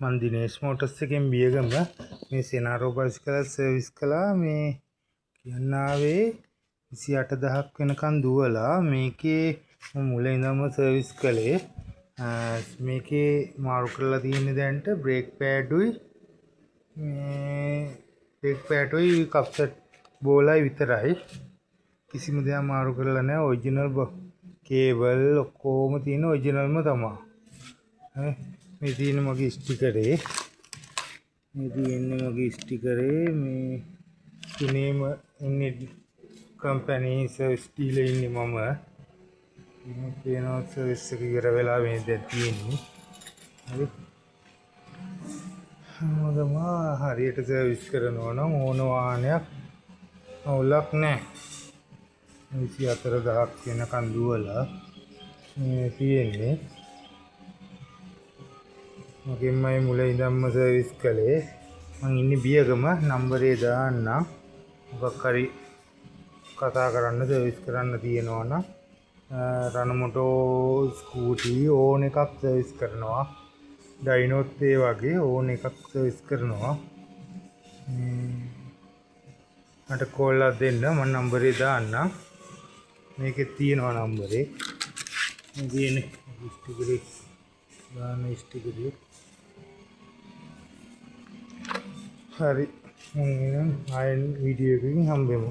මන් දිනේෂ් මෝටර්ස් එකෙන් බියගම මේ සෙනාරෝ බයිසිකල් සර්විස් කළා මේ කියන්න ආවේ 28000ක් වෙනකන් දුවලා මේකේ මුලින් ඉඳන්ම සර්විස් කළේ මේකේ මාරු කරලා තියෙන්නේ දැන්ට බ්‍රේක් පෑඩුයි මේ බ්‍රේක් පෑඩුයි කප්සට් බෝලයි විතරයි කිසිම දෙයක් මාරු කරලා නැහැ ඔරිජිනල් කේබල් ඔක්කොම තියෙන ඔරිජිනල්ම තමයි මේ තියෙන මගේ ස්ටිකරේ මේ තියෙන්නේ මගේ ස්ටිකරේ මේ තුනේම ඉන්නේ කම්පැනි සර්විස් දීලා ඉන්නේ මම මේ පේනවා සර්විස් එක ඉවර වෙලා මේ දැන් තියෙන්නේ හරි මම හරියට සර්විස් කරනවා නම් ඕන වාහනයක් අවුලක් නැහැ 24000ක් වෙනකන් දුවලා මේ තියෙන්නේ මගෙන්මයි මුලින් ඉඳන්ම සර්විස් කළේ මං ඉන්නේ බියගම නම්බරේ දාන්න මොකක් හරි කතා කරන්න සර්විස් කරන්න තියෙනවා නම් රණමොටෝ ස්කූටි ඕන එකක් සර්විස් කරනවා ඩයිනෝත් ඒ වගේ ඕන එකක් සර්විස් කරනවා මට කෝල් එකක් දෙන්න මම නම්බරේ දාන්න මේකේ තියෙනවා නම්බරේ මේ තියෙන්නේ ස්ටිකරේ දාන ස්ටිකරේ හරි මම ආයෙත් වීඩියෝ එකකින් හම්බෙමු